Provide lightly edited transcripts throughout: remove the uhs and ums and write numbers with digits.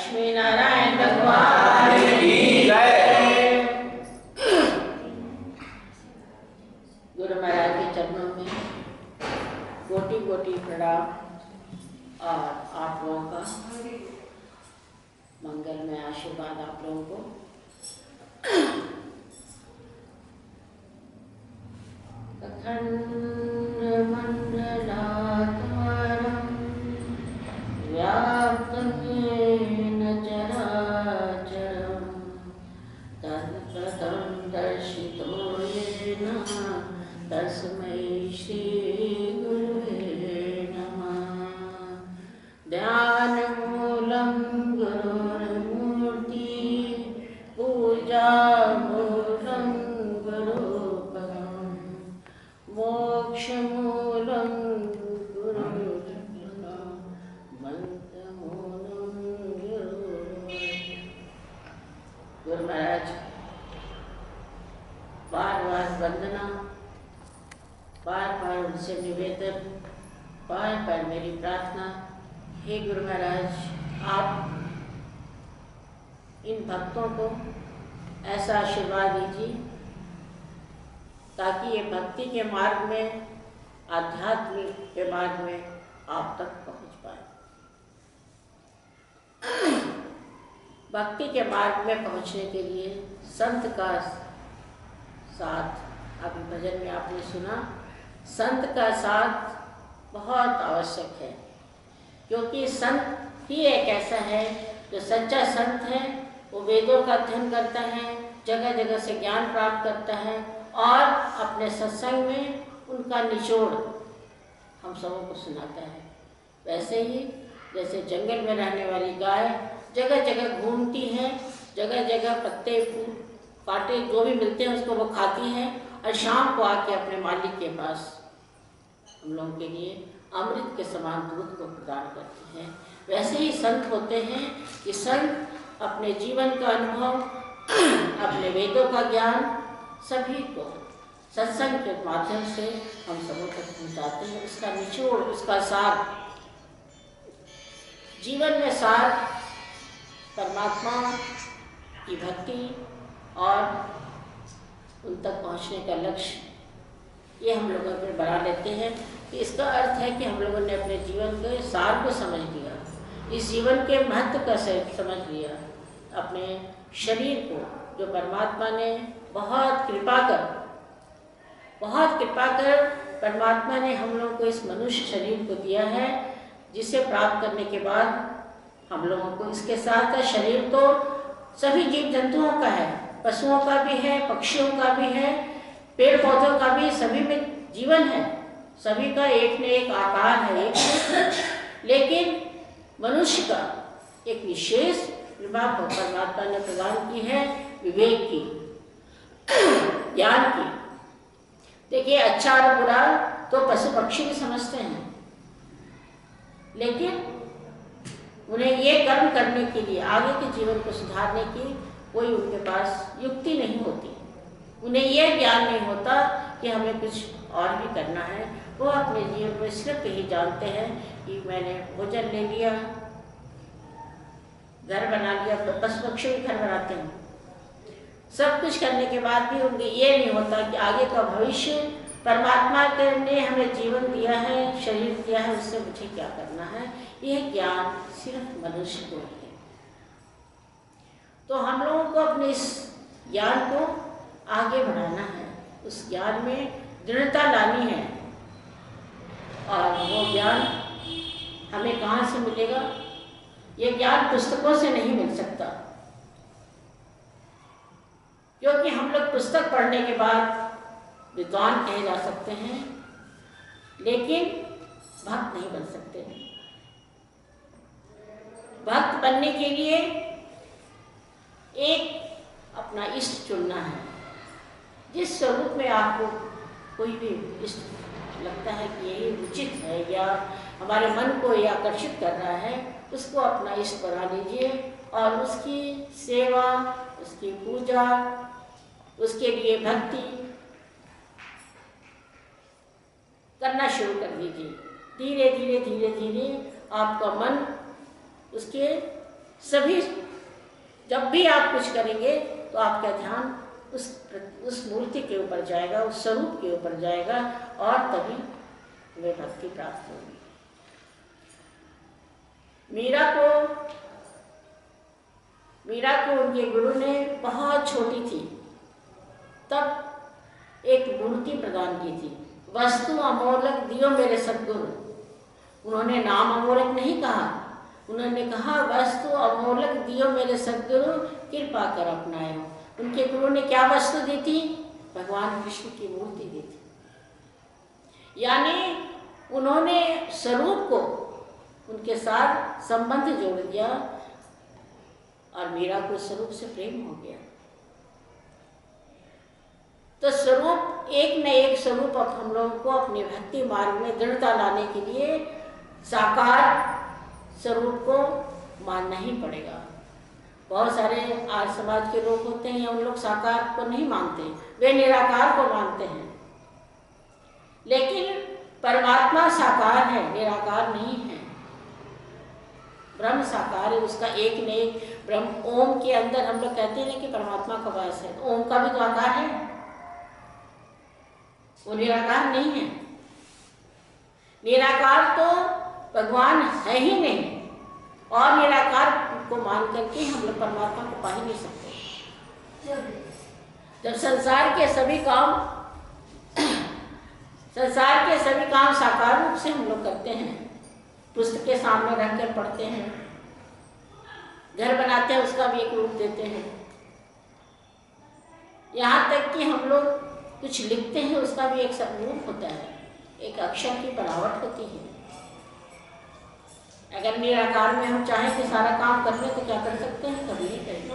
लक्ष्मी नारायण भगवान की जय। गुरु महाराज के चरणों में कोटि कोटि प्रणाम और आप लोगों का मंगलमय आशीर्वाद आप लोगों को। अखंड मंडलाकारं व्याप्तं येन चराचरं तत्पदं दर्शितो येन तस्मै श्री गुरुवे नमः। ध्यानमूलं गुरुर्मूर्ति पूजामूलं गुरुपदं मोक्षमूलं गुरुर्ज्ञानं मंत्रमूलं गुरुर्वचः। गुरु महाराज बार बार वंदना, बार बार उनसे निवेदन, बार बार मेरी प्रार्थना, हे गुरु महाराज आप इन भक्तों को ऐसा आशीर्वाद दीजिए ताकि ये भक्ति के मार्ग में, आध्यात्म के मार्ग में आप तक पहुंच पाए। भक्ति के मार्ग में पहुंचने के लिए संत का साथ, अभी भजन में आपने सुना, संत का साथ बहुत आवश्यक है, क्योंकि संत ही एक ऐसा है जो सच्चा संत है। वो वेदों का अध्ययन करता है, जगह जगह से ज्ञान प्राप्त करता है और अपने सत्संग में उनका निचोड़ हम सबों को सुनाता है। वैसे ही जैसे जंगल में रहने वाली गाय जगह जगह घूमती है, जगह जगह पत्ते फूल कांटे जो भी मिलते हैं उसको वो खाती है और शाम को आके अपने मालिक के पास हम लोगों के लिए अमृत के समान दूध को प्रदान करते हैं। वैसे ही संत होते हैं कि संत अपने जीवन का अनुभव, अपने वेदों का ज्ञान सभी को सत्संग के माध्यम से हम सबों तक पहुँचाते हैं। उसका निचोड़, उसका सार, जीवन में सार परमात्मा की भक्ति और उन तक पहुँचने का लक्ष्य, ये हम लोग अगर बना लेते हैं कि इसका अर्थ है कि हम लोगों ने अपने जीवन के सार को समझ लिया, इस जीवन के महत्व का समझ लिया, अपने शरीर को जो परमात्मा ने बहुत कृपा कर परमात्मा ने हम लोगों को इस मनुष्य शरीर को दिया है, जिसे प्राप्त करने के बाद हम लोगों को इसके साथ शरीर तो सभी जीव जंतुओं का है, पशुओं का भी है, पक्षियों का भी है, पेड़ पौधों का भी, सभी में जीवन है, सभी का एक न एक आकार है, लेकिन मनुष्य का एक विशेष कृपा परमात्मा ने प्रदान की है, विवेक की, ज्ञान की। देखिए अच्छा और बुरा तो पशु पक्षी भी समझते हैं, लेकिन उन्हें ये कर्म करने के लिए, आगे के जीवन को सुधारने की कोई उनके पास युक्ति नहीं होती, उन्हें ये ज्ञान नहीं होता कि हमें कुछ और भी करना है। वो अपने जीवन में सिर्फ यही जानते हैं कि मैंने भोजन ले लिया, घर बना लिया, तो पशु पक्षी भी घर बनाते हैं। सब कुछ करने के बाद भी उनको ये नहीं होता कि आगे का भविष्य परमात्मा ने हमें जीवन दिया है, शरीर दिया है, उससे मुझे क्या करना है। यह ज्ञान सिर्फ मनुष्य को है। तो हम लोगों को अपने इस ज्ञान को आगे बढ़ाना है, उस ज्ञान में दृढ़ता लानी है। और वो ज्ञान हमें कहाँ से मिलेगा? ये ज्ञान पुस्तकों से नहीं मिल सकता, क्योंकि हम लोग पुस्तक पढ़ने के बाद विद्वान कहे जा सकते हैं, लेकिन भक्त नहीं बन सकते। भक्त बनने के लिए एक अपना इष्ट चुनना है। जिस स्वरूप में आपको कोई भी इष्ट लगता है कि यही उचित है या हमारे मन को ये आकर्षित कर रहा है, उसको अपना इष्ट बना लीजिए और उसकी सेवा, उसकी पूजा, उसके लिए भक्ति करना शुरू कर दीजिए। धीरे धीरे धीरे धीरे आपका मन उसके सभी जब भी आप कुछ करेंगे तो आपका ध्यान उस मूर्ति के ऊपर जाएगा, उस स्वरूप के ऊपर जाएगा, और तभी वे भक्ति प्राप्त होगी। मीरा को उनके गुरु ने बहुत छोटी थी तब एक मूर्ति प्रदान की थी। वस्तु अमोलक दियो मेरे सद्गुरु। उन्होंने नाम अमोलक नहीं कहा, उन्होंने कहा वस्तु अमोलक दियो मेरे सद्गुरु, कृपा कर अपनायो। उनके गुरु ने क्या वस्तु दी थी? भगवान कृष्ण की मूर्ति दी थी। यानी उन्होंने स्वरूप को उनके साथ संबंध जोड़ दिया और मीरा को स्वरूप से प्रेम हो गया। तो स्वरूप, एक न एक स्वरूप अब हम लोगों को अपने भक्ति मार्ग में दृढ़ता लाने के लिए साकार स्वरूप को मानना ही पड़ेगा। बहुत सारे आर्य समाज के लोग होते हैं, उन लोग साकार को नहीं मानते, वे निराकार को मानते हैं। लेकिन परमात्मा साकार है, निराकार नहीं है। ब्रह्म साकार है, उसका एक न एक ब्रह्म, ओम के अंदर हम लोग कहते हैं कि परमात्मा का वास है, तो ओम का भी तो आकार है, वो निराकार नहीं है। निराकार तो भगवान है ही नहीं, और निराकार को मान करके हम लोग परमात्मा को पा ही नहीं सकते। जब संसार के सभी काम साकार रूप से हम लोग करते हैं, पुस्तक के सामने रखकर पढ़ते हैं, घर बनाते हैं उसका भी एक रूप देते हैं, यहाँ तक कि हम लोग कुछ लिखते हैं उसका भी एक रूप होता है, एक अक्षर की बनावट होती है। अगर निराकार में हम चाहें कि सारा काम कर लें तो क्या कर सकते हैं? कभी नहीं करेंगे।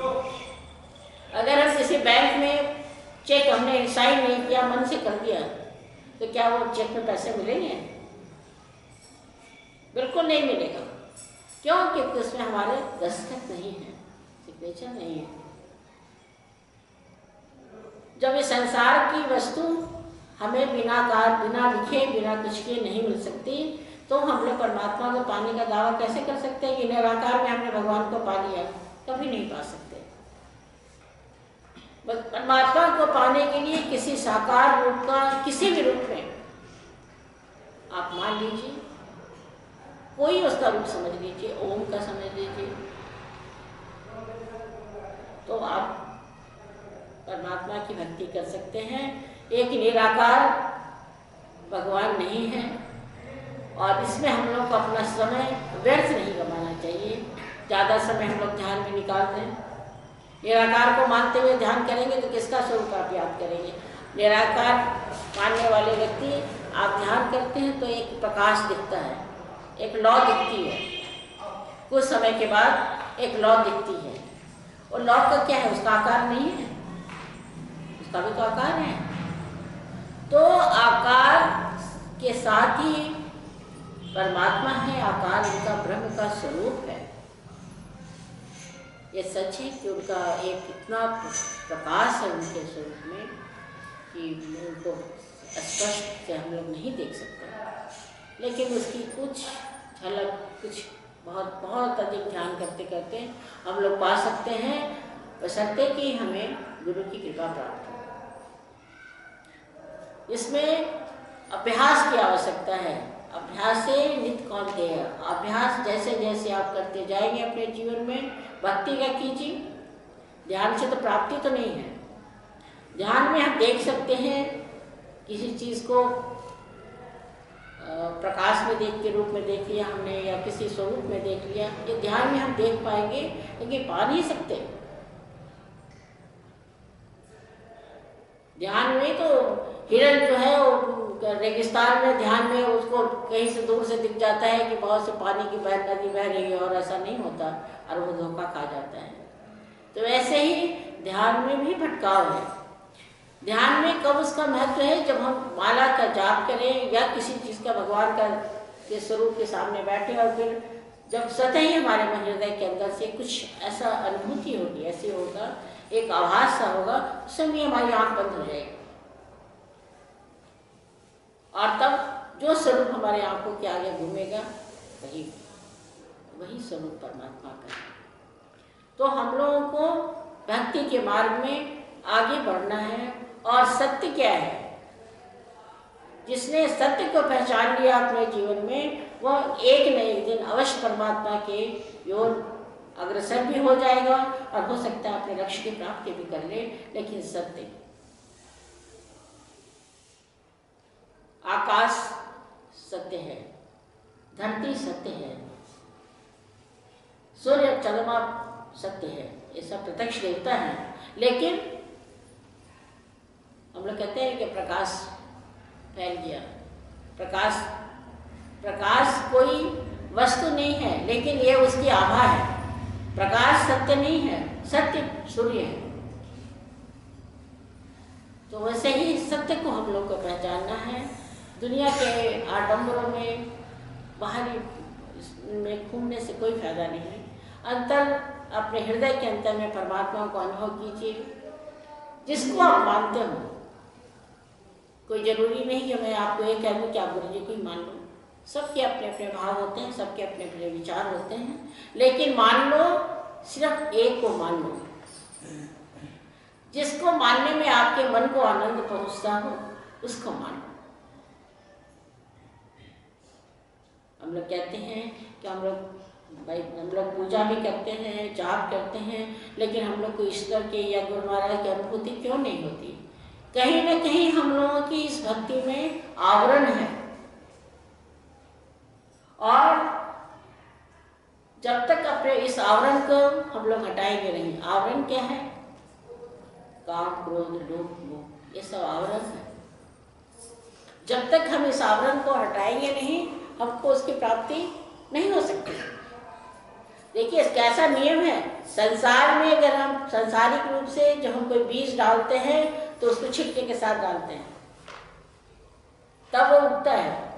अगर हम किसी बैंक में चेक हमने साइन नहीं किया, मन से कर दिया, तो क्या वो चेक में पैसे मिलेंगे? बिल्कुल नहीं मिलेगा। क्यों? क्योंकि उसमें हमारे दस्तखत नहीं है, सिग्नेचर नहीं है। जब इस संसार की वस्तु हमें बिना लिखे, बिना कुछ किए नहीं मिल सकती, तो हम लोग परमात्मा को पाने का दावा कैसे कर सकते हैं कि निराकार में हमने भगवान को पा लिया? कभी नहीं पा सकते। परमात्मा को पाने के लिए किसी साकार रूप का, किसी भी रूप में आप मान लीजिए, कोई उसका रूप समझ लीजिए, ओम का समझ लीजिए, तो आप परमात्मा की भक्ति कर सकते हैं। एक निराकार भगवान नहीं है, और इसमें हम लोग को अपना समय व्यर्थ नहीं गंवाना चाहिए। ज़्यादा समय हम लोग ध्यान में निकाल दें। निराकार को मानते हुए ध्यान करेंगे तो किसका स्वरूप आप याद करेंगे? निराकार मानने वाले व्यक्ति, आप ध्यान करते हैं तो एक प्रकाश दिखता है, एक लौ दिखती है, कुछ समय के बाद एक लौ दिखती है। और लौ का क्या है? उसका आकार नहीं है, उसका भी तो आकार है। तो आकार के साथ ही परमात्मा है, आकार उनका ब्रह्म का स्वरूप है। ये सच है कि उनका एक इतना प्रकाश है उनके स्वरूप में कि उनको स्पष्ट से हम लोग नहीं देख सकते, लेकिन उसकी कुछ झलक, कुछ बहुत बहुत अधिक ध्यान करते करते हम लोग पा सकते हैं, बशर्ते कि हमें गुरु की कृपा प्राप्त हो। इसमें अभ्यास की आवश्यकता है। अभ्यास से नित्य कौन देगा? अभ्यास जैसे जैसे आप करते जाएंगे अपने जीवन में, भक्ति का कीजिए। ध्यान से तो प्राप्ति तो नहीं है। ध्यान में हम देख सकते हैं किसी चीज़ को, प्रकाश में देख के रूप में देख लिया हमने, या किसी स्वरूप में देख लिया, ये ध्यान में हम देख पाएंगे, लेकिन पा नहीं सकते। ध्यान में तो हिरण जो है वो रेगिस्तान में ध्यान में उसको कहीं से दूर से दिख जाता है कि बहुत से पानी की नदी बह रही है, और ऐसा नहीं होता, और वो धोखा खा जाता है। तो ऐसे ही ध्यान में भी भटकाव है। ध्यान में कब उसका महत्व है? जब हम माला का जाप करें या किसी चीज़ का भगवान का के स्वरूप के सामने बैठे, और फिर जब स्वतः ही हमारे हृदय के अंदर से कुछ ऐसा अनुभूति होगी, ऐसे होगा, एक आभास सा होगा, उस समय हमारी आँख बंद हो जाएगी, और तब जो स्वरूप हमारे आंखों के आगे घूमेगा वही स्वरूप परमात्मा का है। तो हम लोगों को भक्ति के मार्ग में आगे बढ़ना है। और सत्य क्या है? जिसने सत्य को पहचान लिया अपने जीवन में, वह एक न एक दिन अवश्य परमात्मा के ओर अग्रसर भी हो जाएगा और हो सकता है अपने लक्ष्य की प्राप्ति भी कर ले। लेकिन सत्य, आकाश सत्य है, धरती सत्य है, सूर्य चंद्रमा सत्य है, ये सब प्रत्यक्ष देवता है। लेकिन हम लोग कहते हैं कि प्रकाश फैल गया। प्रकाश कोई वस्तु नहीं है, लेकिन ये उसकी आभा है। प्रकाश सत्य नहीं है, सत्य सूर्य है। तो वैसे ही सत्य को हम लोग को पहचानना है। दुनिया के आडंबरों में, बाहरी में घूमने से कोई फायदा नहीं है। अंतर, अपने हृदय के अंतर में परमात्मा को अनुभव कीजिए, जिसको आप मानते हो। कोई जरूरी नहीं कि मैं आपको ये कह दूँ कि आप गुरु जी को ही मान लो। सबके अपने अपने भाव होते हैं, सबके अपने अपने विचार होते हैं। लेकिन मान लो, सिर्फ एक को मान लो, जिसको मानने में आपके मन को आनंद पहुंचता हो, उसको मान लो। हम लोग कहते हैं कि हम लोग पूजा भी करते हैं, जाप करते हैं, लेकिन हम लोग को ईश्वर के या गुरु महाराज की अनुभूति क्यों नहीं होती? कहीं न कहीं हम लोगों की इस भक्ति में आवरण है। और जब तक अपने इस आवरण को हम लोग हटाएंगे नहीं, आवरण क्या है? काम, क्रोध, लोभ, मोह, ये सब आवरण है। जब तक हम इस आवरण को हटाएंगे नहीं, हमको उसकी प्राप्ति नहीं हो सकती। देखिए, कैसा नियम है संसार में, अगर हम सांसारिक रूप से जब हम कोई बीज डालते हैं तो उसको छिलके के साथ डालते हैं, तब वो उगता है।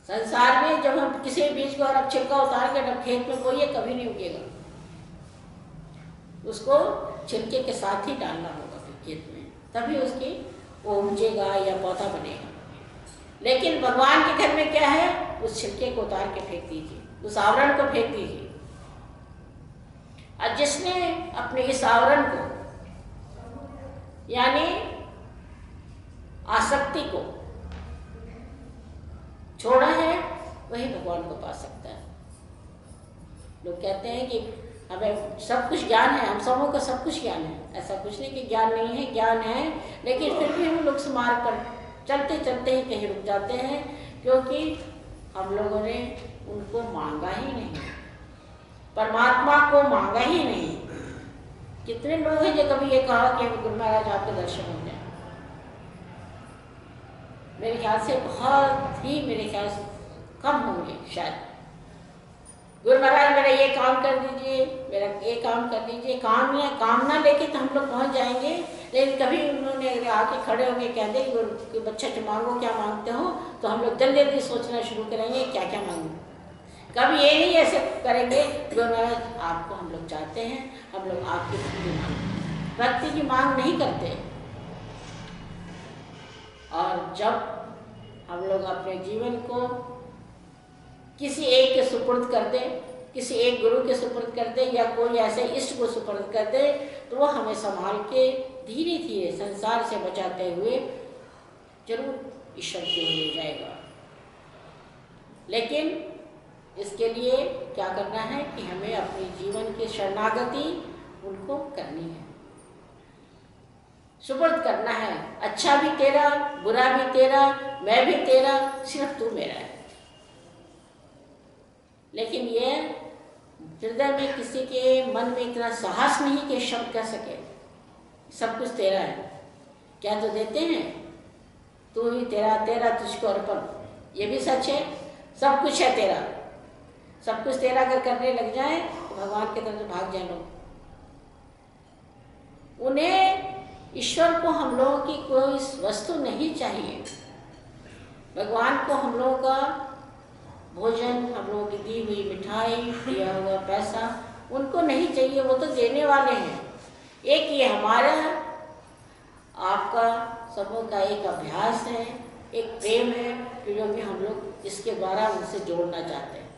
संसार में जब हम किसी बीज को और छिलका उतार के जब खेत में बोइए, कभी नहीं उगेगा। उसको छिलके के साथ ही डालना होगा फिर खेत में, तभी उसकी वो उपजेगा या पौधा बनेगा। लेकिन भगवान के घर में क्या है? उस छिलके को उतार के फेंक दीजिए, उस आवरण को फेंक दीजिए। और जिसने अपने इस आवरण को, यानी आसक्ति को छोड़ा है, वही भगवान को पा सकता है। लोग कहते हैं कि हमें सब कुछ ज्ञान है, हम सबों को सब कुछ ज्ञान है। ऐसा कुछ नहीं कि ज्ञान नहीं है, ज्ञान है, लेकिन फिर भी हम लोग इस मार्ग पर चलते चलते ही कहीं रुक जाते हैं, क्योंकि हम लोगों ने उनको मांगा ही नहीं, परमात्मा को मांगा ही नहीं। कितने लोग हैं जो कभी ये कहा कि गुरु महाराज आपके दर्शन हो जाए? मेरे ख्याल से बहुत ही, मेरे ख्याल से कम होंगे शायद। गुरु महाराज मेरा ये काम कर दीजिए, मेरा ये काम कर दीजिए। काम या कामना लेके तो हम लोग पहुंच जाएंगे, लेकिन कभी उन्होंने अगर आके खड़े होके कह दे कि बच्चा जो मांगो, क्या मांगते हो, तो हम लोग जल्दी जल्दी सोचना शुरू करेंगे क्या क्या मांगो। कभी ये नहीं ऐसे करेंगे, गुरु महाराज आपको हम लोग चाहते हैं, हम लोग आपकी भक्ति की मांग नहीं करते। और जब हम लोग अपने जीवन को किसी एक के सुपुर्द कर दे, किसी एक गुरु के सुपुर्द कर दे, या कोई ऐसे इष्ट को सुपुर्द कर दे, तो वो हमें संभाल के धीरे धीरे संसार से बचाते हुए जरूर ईश्वर की ओर ले जाएगा। लेकिन इसके लिए क्या करना है कि हमें अपने जीवन की शरणागति उनको करनी है, सुपुर्द करना है। अच्छा भी तेरा, बुरा भी तेरा, मैं भी तेरा, सिर्फ तू मेरा है। लेकिन ये हृदय में किसी के मन में इतना साहस नहीं कि शब्द कह सके सब कुछ तेरा है। क्या तो देते हैं, तू ही तेरा, तेरा तुझको अर्पण, ये भी सच है। सब कुछ है तेरा, सब कुछ तेरा अगर करने लग जाए तो भगवान की तरफ भाग जाए लोग। उन्हें, ईश्वर को हम लोगों की कोई वस्तु नहीं चाहिए। भगवान को हम लोगों का भोजन, हम लोगों की दी हुई मिठाई, दिया हुआ पैसा उनको नहीं चाहिए, वो तो देने वाले हैं। एक ये हमारा आपका सबों का एक अभ्यास है, एक प्रेम है, जो भी हम लोग इसके द्वारा उनसे जोड़ना चाहते हैं।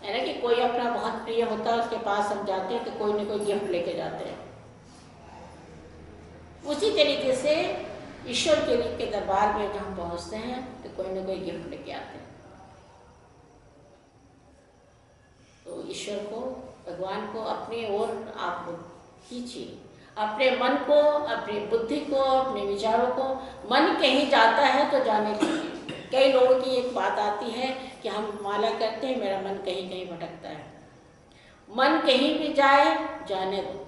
है ना कि कोई अपना बहुत प्रिय होता है, उसके पास हम जाते हैं तो कोई ना कोई गिफ्ट लेके जाते हैं। उसी तरीके से ईश्वर के दरबार में जब हम पहुँचते हैं तो कोई ना कोई गिफ्ट लेके आते हैं। तो ईश्वर को, भगवान को अपनी ओर आप खींचिए, अपने मन को, अपनी बुद्धि को, अपने विचारों को। मन कहीं जाता है तो जाने दीजिए। कई लोगों की एक बात आती है कि हम माला करते हैं, मेरा मन कहीं कहीं भटकता है। मन कहीं भी जाए, जाने दो,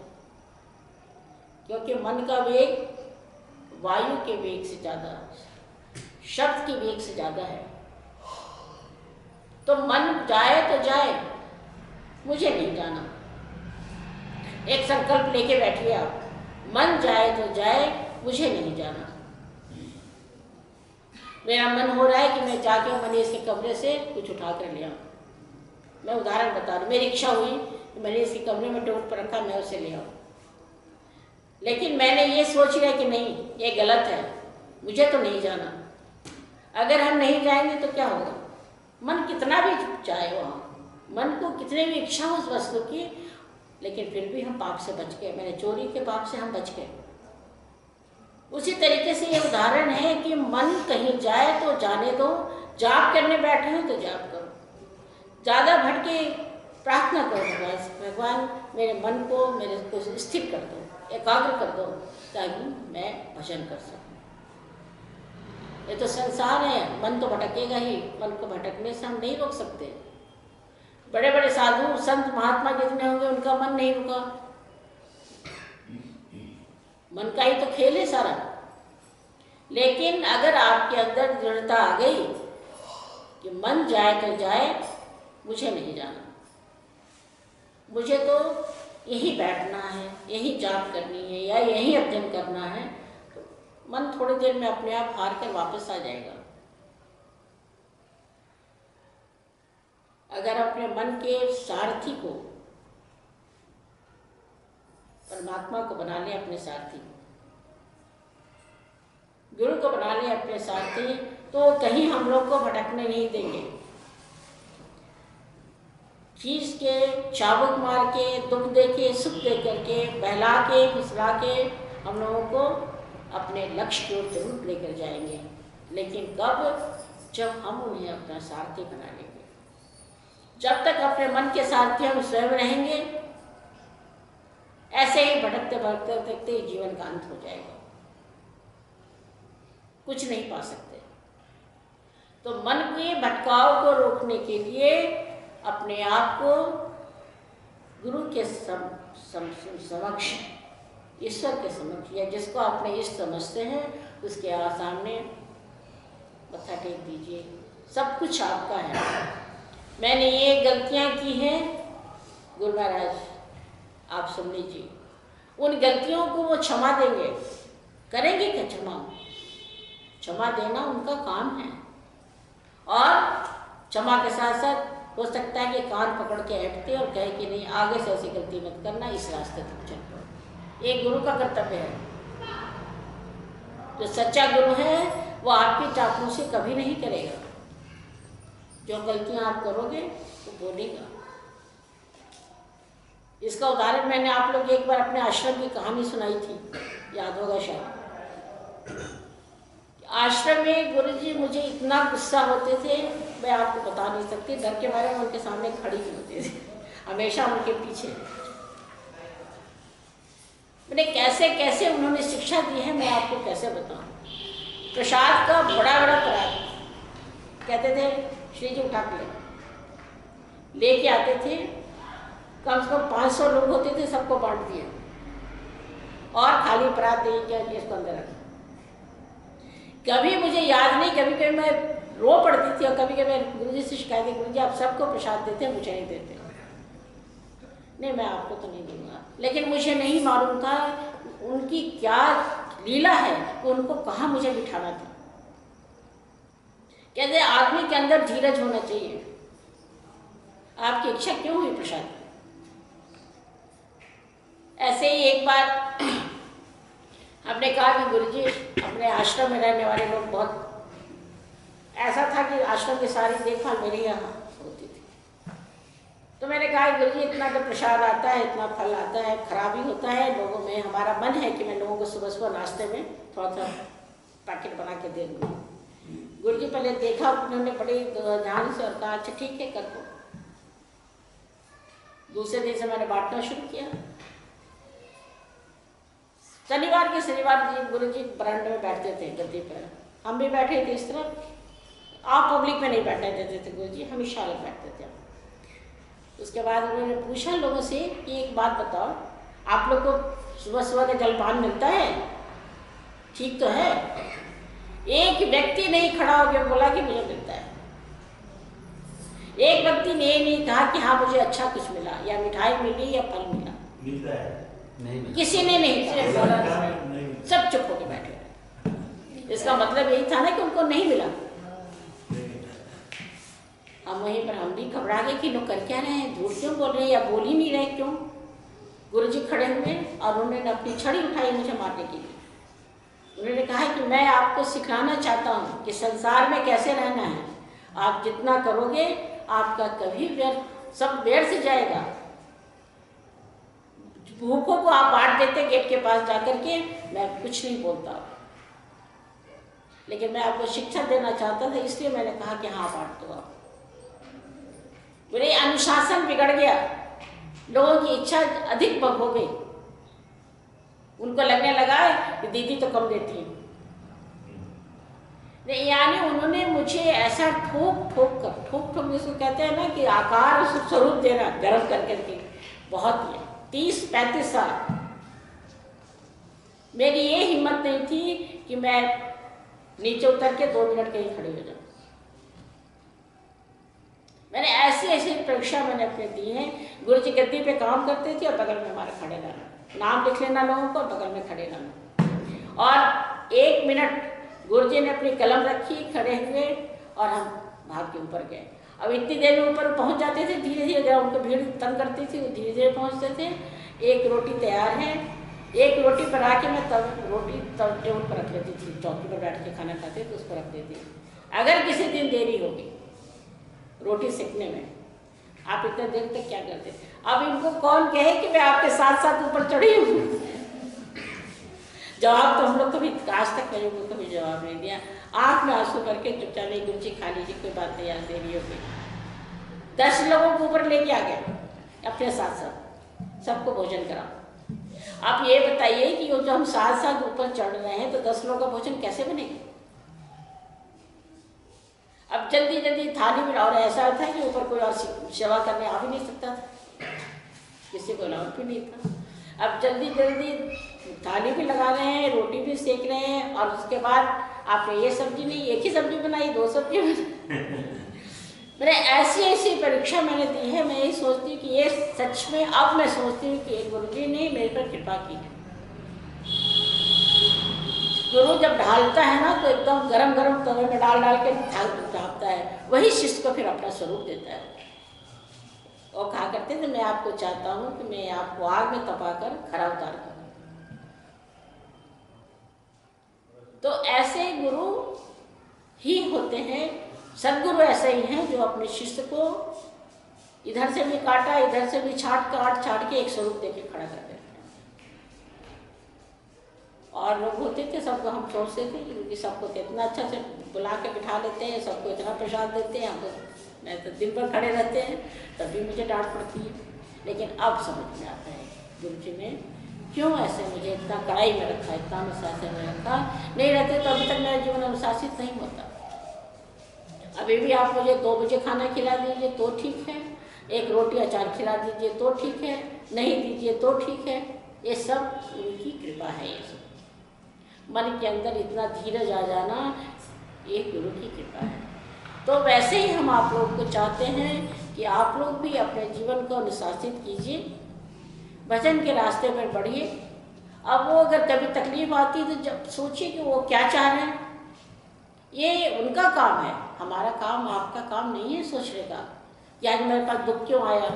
क्योंकि मन का वेग वायु के वेग से ज़्यादा, शब्द के वेग से ज़्यादा है। तो मन जाए तो जाए, मुझे नहीं जाना। एक संकल्प लेके बैठिए आप, मन जाए तो जाए, मुझे नहीं जाना। मेरा मन हो रहा है कि मैं जाके मनीष के कमरे से कुछ उठा कर ले आऊँ। मैं उदाहरण बता रही हूँ, मेरी इच्छा हुई कि मनीष के कमरे में टेबल पर रखा, मैं उसे ले आऊँ। लेकिन मैंने ये सोच लिया कि नहीं, ये गलत है, मुझे तो नहीं जाना। अगर हम नहीं जाएंगे तो क्या होगा? मन कितना भी चाहे वहाँ, मन को कितने भी इच्छा हो उस वस्तु की, लेकिन फिर भी हम पाप से बच गए। मैंने चोरी के पाप से हम बच गए। उसी तरीके से ये उदाहरण है कि मन कहीं जाए तो जाने दो। जाप करने बैठे हो तो जाप करो, ज़्यादा भटके प्रार्थना करो, भगवान मेरे मन को, मेरे को स्थिर कर दो, एकाग्र कर दो, ताकि मैं भजन कर सकूं। ये तो संसार है, मन तो भटकेगा ही। मन को भटकने से हम नहीं रोक सकते। बड़े बड़े साधु संत महात्मा जितने होंगे, उनका मन नहीं रुका। मन का ही तो खेल है सारा। लेकिन अगर आपके अंदर दृढ़ता आ गई कि मन जाए तो जाए, मुझे नहीं जाना, मुझे तो यही बैठना है, यही जाप करनी है या यही अध्ययन करना है, तो मन थोड़ी देर में अपने आप हार कर वापस आ जाएगा। अगर अपने मन के सारथी को, परमात्मा को बना ले अपने सारथी, गुरु को बना ले अपने सारथी, तो कहीं हम लोग को भटकने नहीं देंगे। खींच के, चाबुक मार के, दुख दे के, सुख दे करके, बहला के, फिसला के हम लोगों को अपने लक्ष्य की ओर जरूर लेकर जाएंगे। लेकिन कब? जब हम उन्हें अपना सारथी बना लेंगे। जब तक अपने मन के सारथी हम स्वयं रहेंगे, ऐसे ही भटकते भटकते भटकते जीवन का अंत हो जाएगा, कुछ नहीं पा सकते। तो मन के भटकाव को रोकने के लिए अपने आप को गुरु के समक्ष, ईश्वर के समक्ष, या जिसको अपने इष्ट समझते हैं, उसके सामने मत्था टेक दीजिए। सब कुछ आपका है। मैंने ये गलतियां की हैं, गुरु महाराज आप सुन लीजिए। उन गलतियों को वो क्षमा देंगे। करेंगे क्या क्षमा? क्षमा देना उनका काम है। और क्षमा के साथ साथ हो सकता है कि कान पकड़ के ऐठते और कहे कि नहीं, आगे से ऐसी गलती मत करना, इस रास्ते तक चल पड़ो। ये गुरु का कर्तव्य है। जो सच्चा गुरु है वो आपकी चापलूसी कभी नहीं करेगा। जो गलतियां आप करोगे वो बोलेगा। इसका उदाहरण मैंने आप लोग एक बार अपने आश्रम की कहानी सुनाई थी, याद होगा शायद। आश्रम में गुरुजी मुझे इतना गुस्सा होते थे, मैं आपको बता नहीं सकती। डर के मारे मैं उनके सामने खड़ी नहीं होती थी, हमेशा उनके पीछे। मैंने कैसे कैसे उन्होंने शिक्षा दी है, मैं आपको कैसे बताऊं। प्रसाद का बड़ा बड़ा परात कहते थे, श्री जी उठा के लेके आते थे। कम से कम 500 लोग होते थे, सबको बांट दिया और खाली परात दे के इसको अंदर रखा। कभी मुझे याद नहीं, कभी कभी मैं रो पड़ती थी और कभी कभी गुरुजी से शिकायत की, गुरुजी आप सबको प्रसाद देते हैं, मुझे नहीं देते। नहीं, मैं आपको तो नहीं दूंगा। लेकिन मुझे नहीं मालूम था उनकी क्या लीला है कि उनको कहाँ मुझे बिठाना था। कहते आदमी के अंदर धीरज होना चाहिए। आपकी इच्छा क्यों हुई प्रसाद? ऐसे ही एक बार हमने कहा कि गुरुजी, अपने आश्रम में रहने वाले लोग बहुत, ऐसा था कि आश्रम की सारी देखभाल मेरे यहाँ होती थी। तो मैंने कहा गुरु जी इतना तो प्रसाद आता है, इतना फल आता है, खराबी होता है लोगों में। हमारा मन है कि मैं लोगों को सुबह सुबह नाश्ते में थोड़ा सा पैकेट बना के दे दूँ। गुरु जी पहले देखा, उन्होंने बड़े ध्यान से और कहा अच्छा ठीक है कर दो। दूसरे दिन से मैंने बांटना शुरू किया। शनिवार के शनिवार जी गुरु जी बरामदे में बैठते थे गद्दी पर, हम भी बैठे थे इस तरफ। आप पब्लिक में नहीं बैठने देते थे गुरु जी, हमेशा अलग बैठते थे। उसके बाद उन्होंने पूछा लोगों से कि एक बात बताओ, आप लोग को सुबह सुबह का जलपान मिलता है? ठीक तो है? एक व्यक्ति नहीं खड़ा हो गया बोला कि मुझे मिलता है। एक व्यक्ति ने ये नहीं कहा कि हाँ मुझे अच्छा कुछ मिला, या मिठाई मिली या फल मिला। मिलता है नहीं मिला। किसी ने नहीं कहा, सब चुप होकर बैठे। इसका मतलब यही था ना कि उनको नहीं मिला। अब वहीं पर हम भी घबरा गए कि लोग कर क्या रहे हैं, झूठ क्यों बोल रहे हैं या बोल ही नहीं रहे क्यों। गुरुजी खड़े हुए और उन्होंने अपनी छड़ी उठाई मुझे मारने के लिए। उन्होंने कहा कि मैं आपको सिखाना चाहता हूँ कि संसार में कैसे रहना है। आप जितना करोगे आपका कभी व्यर्थ, सब व्यर्थ जाएगा। भूखों को आप बांट देते गेट के पास जाकर के, मैं कुछ नहीं बोलता, लेकिन मैं आपको शिक्षा देना चाहता था, इसलिए मैंने कहा कि हाँ बांट दो आप। मेरे अनुशासन बिगड़ गया, लोगों की इच्छा अधिक हो गई। उनको लगने लगा कि दीदी तो कम देती है। यानी उन्होंने मुझे ऐसा ठोक जिसको कहते हैं ना कि आकार स्वरूप देना, गर्म कर करके बहुत 30-35 साल मेरी ये हिम्मत नहीं थी कि मैं नीचे उतर के 2 मिनट कहीं खड़ी हो जाऊं। मैंने ऐसी परीक्षा मैंने अपने दी है। गुरु जी गद्दी पे काम करते थे और बगल में हमारा खड़े रहना, नाम लिख लेना लोगों को, बगल में खड़े रहना। और 1 मिनट गुरु जी ने अपनी कलम रखी, खड़े हुए, और हम भाग के ऊपर गए। अब इतनी देर में ऊपर पहुंच जाते थे, धीरे धीरे जब उनको भीड़ तंग करती थी वो धीरे धीरे पहुंचते थे। एक रोटी तैयार है, एक रोटी बना के मैं तब रोटी टेबल पर रख लेती थी, चौकी पर बैठ के खाना खाते तो उस पर रख देती। अगर किसी दिन देरी होगी रोटी सेकने में, आप इतने देर तक क्या करते? अब इनको कौन कहे कि मैं आपके साथ साथ ऊपर चढ़ी हूँ? जवाब तो हम लोग कभी आज तक मेरे को कभी जवाब नहीं दिया। आँख में आंसू करके चुपचाप नहीं, गुरु जी खा लीजिए, कोई बात नहीं, आज देरी हो गई। 10 लोगों को ऊपर लेके आ गए अपने साथ साथ, सबको भोजन कराओ। आप ये बताइए कि जो हम साथ साथ ऊपर चढ़ रहे हैं तो 10 लोगों का भोजन कैसे बनेगा? अब जल्दी जल्दी थाली में, और ऐसा था कि ऊपर कोई और सेवा करने आ भी नहीं सकता था, किसी को अलाउड भी नहीं था। अब जल्दी जल्दी थाली भी लगा रहे हैं, रोटी भी सेक रहे हैं, और उसके बाद आपने ये सब्जी नहीं, एक ही सब्जी बनाई, 2 सब्जी बनाई। मैंने ऐसी परीक्षा मैंने दी है। मैं यही सोचती हूँ कि ये सच में, अब मैं सोचती हूँ कि एक गुरु जी ने मेरे पर कृपा की है। गुरु जब ढालता है ना तो एकदम गरम गरम तवे में डाल के ढालता है, वही शिष्य को फिर अपना स्वरूप देता है। और कहा करते थे मैं आपको चाहता हूँ कि मैं आपको आग में तपाकर खरा उतार करूँ। तो ऐसे गुरु ही होते हैं, सदगुरु ऐसे ही हैं जो अपने शिष्य को इधर से भी काटा, इधर से भी छाट के एक स्वरूप देके खड़ा कर देते हैं। और लोग होते थे, सबको हम सोचते थे क्योंकि सबको कितना अच्छा से बुला के बिठा लेते हैं, सबको इतना प्रसाद देते हैं, हम तो मैं तो दिन भर खड़े रहते हैं, तब भी मुझे डांट पड़ती है। लेकिन अब समझ में आता है गुरु जी ने क्यों ऐसे मुझे इतना कड़ाई में रखा, इतना अनुशासन में रखा। नहीं रहते तो अभी तक मेरा जीवन अनुशासित नहीं होता। अभी भी आप मुझे 2 बजे खाना खिला दीजिए तो ठीक है, 1 रोटी अचार खिला दीजिए तो ठीक है, नहीं दीजिए तो ठीक है। ये सब उनकी कृपा है। ये सब मन के अंदर इतना धीरज आ जाना ये गुरु की कृपा है। तो वैसे ही हम आप लोगों को चाहते हैं कि आप लोग भी अपने जीवन को अनुशासित कीजिए, भजन के रास्ते पर बढ़िए। अब वो अगर कभी तकलीफ आती तो जब सोचिए कि वो क्या चाह रहे हैं, ये उनका काम है, हमारा काम आपका काम नहीं है सोचने का कि आज मेरे पास दुख क्यों आया,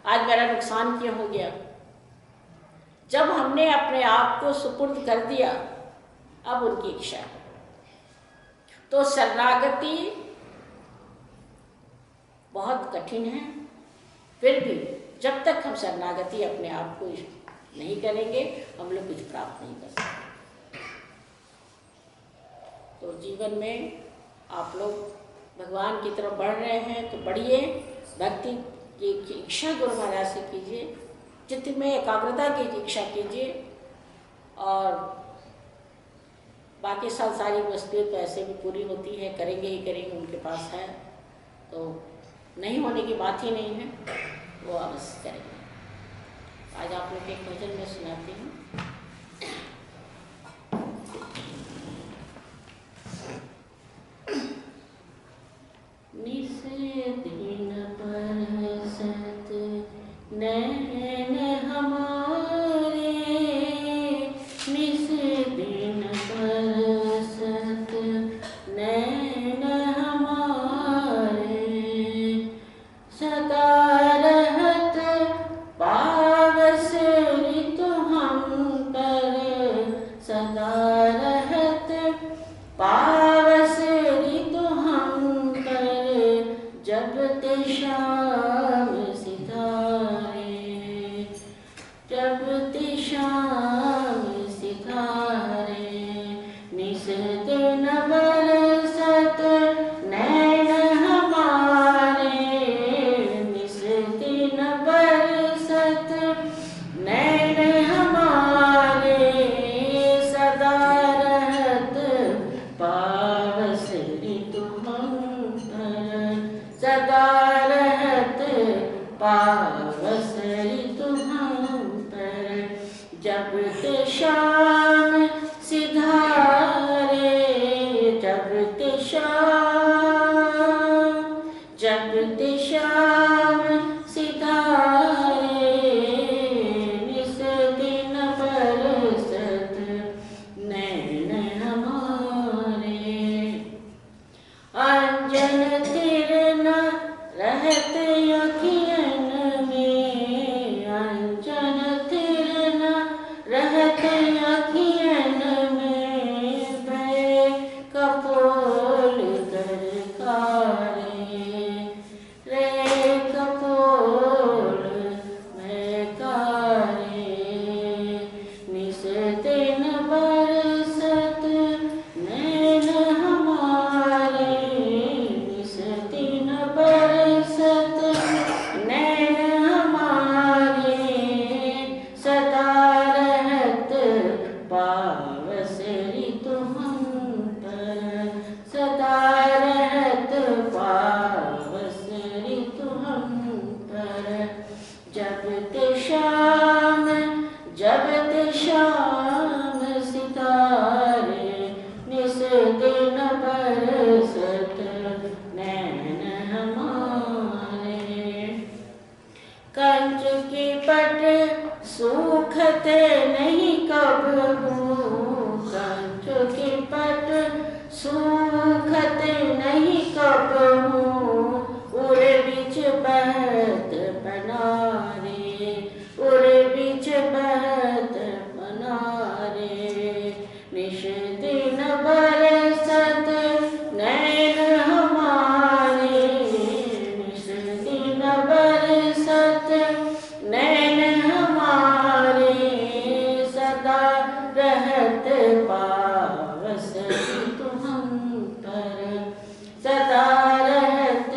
आज मेरा नुकसान क्यों हो गया। जब हमने अपने आप को सुपुर्द कर दिया, अब उनकी इच्छा है। तो शरणागति बहुत कठिन है, फिर भी जब तक हम शरणागति अपने आप को नहीं करेंगे हम लोग कुछ प्राप्त नहीं कर सकते। तो जीवन में आप लोग भगवान की तरफ बढ़ रहे हैं तो बढ़िए, भक्ति की इच्छा गुरु महाराज से कीजिए, चित्त में एकाग्रता की इच्छा कीजिए, और बाकी सांसारिक वस्तुएं तो ऐसे भी पूरी होती है, करेंगे ही करेंगे, उनके पास है तो नहीं होने की बात ही नहीं है, वो अवश्य करेंगे। आज आप लोग एक भजन में सुनाती हूँ। निस दिन बरसत नैन हमारे, निस दिन बरसत नैन हमारे, सदा रहत पावस ऋतु हम पर, सदा रहत पावस ऋतु हम पर, जब ते शाम सिधारे, जब ते शाम सिधारे, निस दिन बरसत नैन हमारे, निस दिन बरसत नैन हमारे, सदा रहत पावस ऋतु हम पर, सदा रहत पावस ऋतु हम पर, जब ते शाम सिधारे, जब ते शाम, जब ते शाम सिधारे, निस दिन बरसत नैन हमारे, अंजन तिरन रहत अखियन में, अंजन तिरन रहत अखियन में, भय कपोल दरकारे, रे कपोल महकारे, निस दिन बरसत नैन हमारे, निस दिन बरसत नैन हमारे, सदा रहत पावस ऋतु हम पर, सदा रहत पावस ऋतु हम पर, जब ते शाम, जब ते शाम सितारे, निस दिन बरसत नैन हमारे, कंच की पट सूखते नहीं कबहू, कंच की पट सूखते नहीं कबहू, उड़े बीच बहत बनारे, उड़े बीच बहत बनारे, निश दिन बरसत नैन हमारे, निश दिन बरसत नैन हमारे, सदा रहत पावस ऋतु हम पर, सदा रहत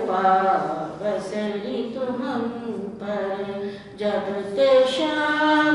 पावस ऋतु हम पर, जब ते शाम